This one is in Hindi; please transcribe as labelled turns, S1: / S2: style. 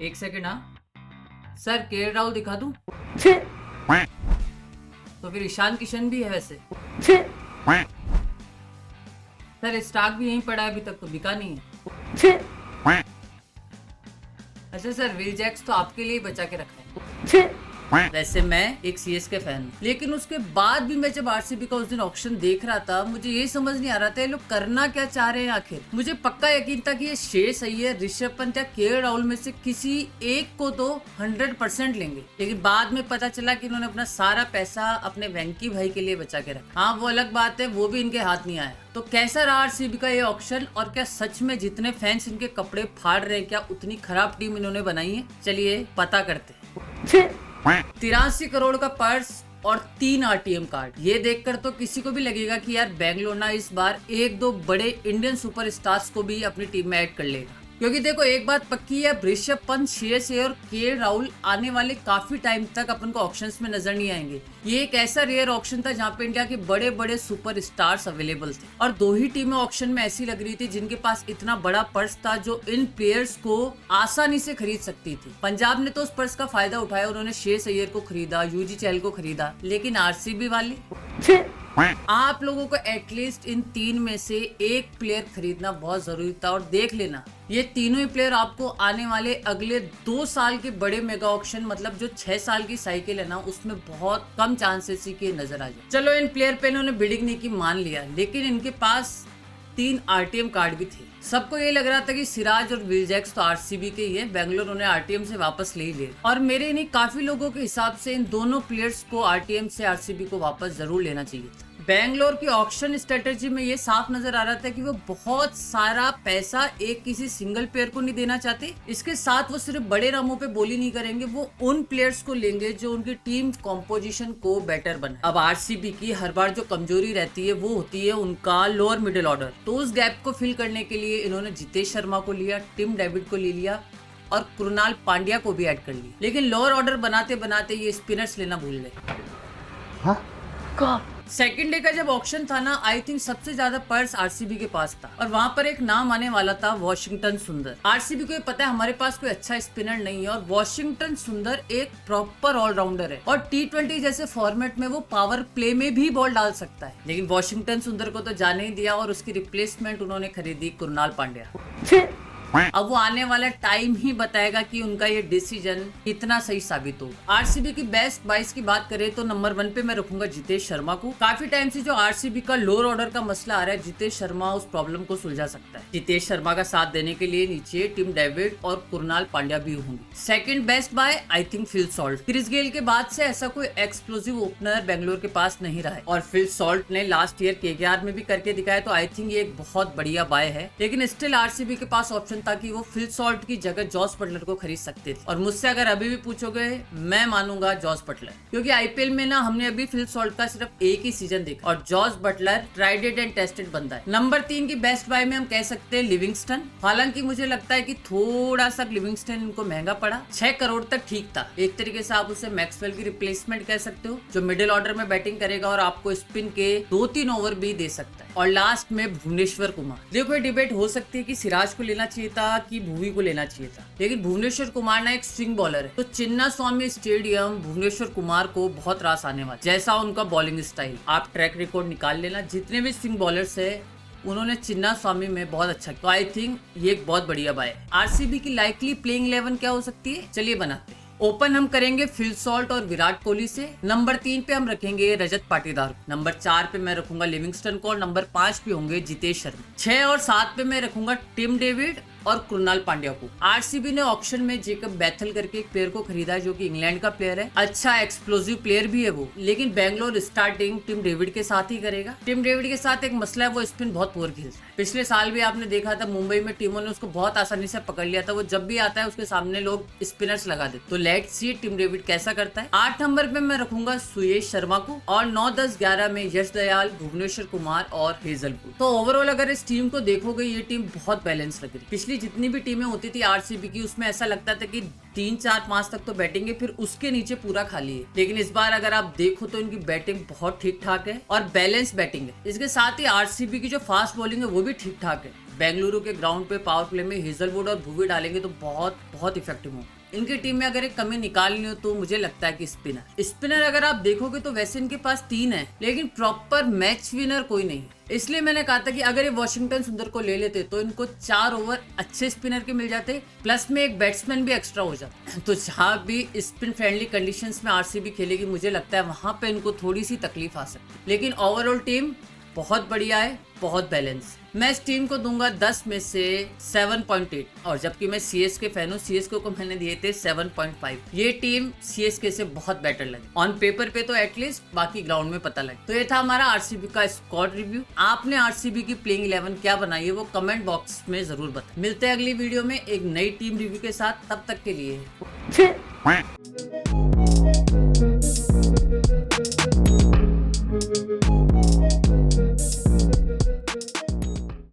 S1: एक सेकंड। हाँ सर, के राहुल दिखा दूं? तो फिर ईशान किशन भी है वैसे। सर स्टॉक भी यहीं पड़ा है, अभी तक तो बिका नहीं है। अच्छा सर, विल जैक्स तो आपके लिए ही बचा के रखा है। वैसे मैं एक सीएसके फैन हूँ, लेकिन उसके बाद भी मैं जब आरसीबी का उस दिन ऑक्शन देख रहा था, मुझे ये समझ नहीं आ रहा था ये लोग करना क्या चाह रहे हैं आखिर। मुझे पक्का यकीन था कि ये श्रेयस अय्यर, ऋषभ पंत या के राहुल में से किसी एक को तो 100% लेंगे, लेकिन बाद में पता चला कि इन्होंने अपना सारा पैसा अपने वेंकी भाई के लिए बचा के रखा। हाँ वो अलग बात है, वो भी इनके हाथ नहीं आया। तो कैसा रहा आरसीबी का ये ऑक्शन, और क्या सच में जितने फैंस इनके कपड़े फाड़ रहे हैं, क्या उतनी खराब टीम इन्होंने बनाई है? चलिए पता करते हैं। 83 करोड़ का पर्स और 3 आरटीएम कार्ड, ये देखकर तो किसी को भी लगेगा कि यार बेंगलोर ना इस बार एक दो बड़े इंडियन सुपरस्टार्स को भी अपनी टीम में ऐड कर लेगा। क्योंकि देखो एक बात पक्की है, ऋषभ पंत, श्रेयस अय्यर और के राहुल आने वाले काफी टाइम तक अपन को ऑक्शंस में नजर नहीं आएंगे। ये एक ऐसा रेयर ऑक्शन था जहाँ पे इंडिया के बड़े बड़े सुपर स्टार्स अवेलेबल थे, और 2 ही टीमें ऑक्शन में ऐसी लग रही थी जिनके पास इतना बड़ा पर्स था जो इन प्लेयर्स को आसानी से खरीद सकती थी। पंजाब ने तो उस पर्स का फायदा उठाया, उन्होंने श्रेयस अय्यर को खरीदा, यूजी चहल को खरीदा, लेकिन आरसीबी वाले, आप लोगों को एटलीस्ट इन 3 में से एक प्लेयर खरीदना बहुत जरूरी था। और देख लेना, ये तीनों ही प्लेयर आपको आने वाले अगले 2 साल के बड़े मेगा ऑक्शन, मतलब जो 6 साल की साइकिल है ना, उसमें बहुत कम चांसेस ही के नजर आ जाए। चलो इन प्लेयर पे इन्होंने बिडिंग नहीं की, मान लिया, लेकिन इनके पास 3 आरटीएम कार्ड भी थे। सबको ये लग रहा था कि सिराज और विल जैक्स तो आरसीबी के ही है, बेंगलोर उन्हें आरटीएम से वापस ले ही ले, और मेरे नहीं काफी लोगों के हिसाब से इन दोनों प्लेयर्स को आरटीएम से आरसीबी को वापस जरूर लेना चाहिए। बेंगलोर की ऑक्शन स्ट्रेटेजी में ये साफ नजर आ रहा था कि वो बहुत सारा पैसा एक किसी सिंगल प्लेयर को नहीं देना चाहते। इसके साथ वो सिर्फ बड़े नामों पे बोली नहीं करेंगे, वो उन प्लेयर्स को लेंगे जो उनकी टीम कॉम्पोजिशन को बेटर बनाए। अब आरसीबी की हर बार जो कमजोरी रहती है वो होती है उनका लोअर मिडिल ऑर्डर, तो उस गैप को फिल करने के लिए इन्होंने जितेश शर्मा को लिया, टिम डेविड को ले लिया और कृणाल पांड्या को भी ऐड कर लिया। लेकिन लोअर ऑर्डर बनाते बनाते ये स्पिनर्स लेना भूल गए। सेकंड डे का जब ऑक्शन था ना, आई थिंक सबसे ज्यादा पर्स आरसीबी के पास था, और वहां पर एक नाम आने वाला था वॉशिंगटन सुंदर। आरसीबी को ये पता है हमारे पास कोई अच्छा स्पिनर नहीं है, और वॉशिंगटन सुंदर एक प्रॉपर ऑलराउंडर है, और T20 जैसे फॉर्मेट में वो पावर प्ले में भी बॉल डाल सकता है। लेकिन वॉशिंगटन सुंदर को तो जाने ही दिया, और उसकी रिप्लेसमेंट उन्होंने खरीदी कृणाल पांड्या। अब वो आने वाला टाइम ही बताएगा कि उनका ये डिसीजन कितना सही साबित हो। आरसीबी की बेस्ट 22 की बात करें तो नंबर 1 पे मैं रखूंगा जितेश शर्मा को। काफी टाइम से जो आरसीबी का लोअर ऑर्डर का मसला आ रहा है, जितेश शर्मा उस प्रॉब्लम को सुलझा सकता है। जितेश शर्मा का साथ देने के लिए नीचे टिम डेविड और कृणाल पांड्या भी होंगे। Second best buy I think Phil Salt. Chris Gayle के बाद से ऐसा कोई एक्सप्लोसिव ओपनर बेंगलोर के पास नहीं रहा है, और फिल सॉल्ट ने लास्ट ईयर केकेआर में भी करके दिखाया, तो आई थिंक ये एक बहुत बढ़िया बाय है। लेकिन स्टिल आरसीबी के पास ऑप्शन था कि वो फिल सॉल्ट की जगह जॉस बटलर को खरीद सकते थे, और मुझसे अगर अभी भी पूछोगे मैं मानूंगा जॉस बटलर, क्योंकि आईपीएल में ना हमने अभी फिल सॉल्ट का सिर्फ एक ही सीजन देखा, और जॉस बटलर ट्राइडेड एंड टेस्टेड बंदा है। नंबर 3 की बेस्ट बाय में हम कह सकते हैं लिविंगस्टन। हालांकि मुझे लगता है कि थोड़ा सा लिविंगस्टन इनको महंगा पड़ा। 6 करोड़ तक ठीक था, एक तरीके से आप उसे मैक्सवेल की रिप्लेसमेंट कह सकते हो, जो मिडिल ऑर्डर में बैटिंग करेगा और आपको स्पिन के 2-3 ओवर भी दे सकता है। और लास्ट में भुवनेश्वर कुमार। देखो ये डिबेट हो सकती है कि सिराज को लेना चाहिए था कि भुवी को लेना चाहिए था, लेकिन भुवनेश्वर कुमार ना एक स्विंग बॉलर है, तो चिन्ना स्वामी स्टेडियम भुवनेश्वर कुमार को बहुत रास आने वाला, जैसा उनका बॉलिंग स्टाइल। आप ट्रैक रिकॉर्ड निकाल लेना, जितने भी स्विंग बॉलर्स है उन्होंने चिन्ना स्वामी में बहुत अच्छा किया, तो आई थिंक ये एक बहुत बढ़िया बाय है। आरसीबी की लाइकली प्लेइंग 11 क्या हो सकती है, चलिए बनाते हैं। ओपन हम करेंगे फिल सॉल्ट और विराट कोहली से। नंबर 3 पे हम रखेंगे रजत पाटीदार। नंबर 4 पे मैं रखूंगा लिविंगस्टन को, और नंबर 5 पे होंगे जितेश शर्मा। 6 और 7 पे मैं रखूंगा टिम डेविड और कृणाल पांड्या को। आरसीबी ने ऑक्शन में जेकब बैथल करके एक प्लेयर को खरीदा है, जो कि इंग्लैंड का प्लेयर है, अच्छा एक्सप्लोसिव प्लेयर भी है वो, लेकिन बेंगलोर स्टार्टिंग टिम डेविड के साथ ही करेगा। टिम डेविड के साथ एक मसला है, वो स्पिन बहुत पुअर खेलता है। पिछले साल भी आपने देखा था मुंबई में टीमों ने उसको बहुत आसानी से पकड़ लिया था, वो जब भी आता है उसके सामने लोग स्पिनर्स लगा देते। तो लेट्स सी टिम डेविड कैसा करता है। 8 नंबर पे मैं रखूंगा सुयश शर्मा को, और 9, 10, 11 में यश दयाल, भुवनेश्वर कुमार और हेजलवुड। तो ओवरऑल अगर इस टीम को देखोगे, ये टीम बहुत बैलेंस लग रही है। पिछली जितनी भी टीमें होती थी आरसीबी की, उसमें ऐसा लगता था कि 3-4-5 तक तो बैटिंग है, फिर उसके नीचे पूरा खाली है। लेकिन इस बार अगर आप देखो तो इनकी बैटिंग बहुत ठीक ठाक है और बैलेंस बैटिंग है। इसके साथ ही आरसीबी की जो फास्ट बॉलिंग है वो भी ठीक ठाक है। बेंगलुरु के ग्राउंड पे पावर प्ले में हेजलवुड और भुवी डालेंगे तो बहुत बहुत इफेक्टिव हो। इनकी टीम में अगर एक कमी निकालनी हो तो मुझे लगता है कि स्पिनर अगर आप देखोगे तो वैसे इनके पास 3 है, लेकिन प्रॉपर मैच विनर कोई नहीं। इसलिए मैंने कहा था कि अगर ये वॉशिंगटन सुंदर को ले लेते तो इनको 4 ओवर अच्छे स्पिनर के मिल जाते, प्लस में एक बैट्समैन भी एक्स्ट्रा हो जाता। तो जहां भी स्पिन फ्रेंडली कंडीशंस में आरसीबी खेलेगी मुझे लगता है वहां पे इनको थोड़ी सी तकलीफ आ सकती, लेकिन ओवरऑल टीम बहुत बढ़िया है, बहुत बैलेंस। मैं इस टीम को दूंगा 10 में से 7.8, और जबकि मैं सीएसके फैन हूँ, सीएसके को मैंने दिए थे 7.5। ये टीम सीएसके से बहुत बेटर लगी ऑन पेपर पे तो एटलीस्ट, बाकी ग्राउंड में पता लगे। तो ये था हमारा आरसीबी का स्क्वाड रिव्यू। आपने आरसीबी की प्लेइंग 11 क्या बनाई है वो कमेंट बॉक्स में जरूर बताएं। मिलते हैं अगली वीडियो में एक नई टीम रिव्यू के साथ, तब तक के लिए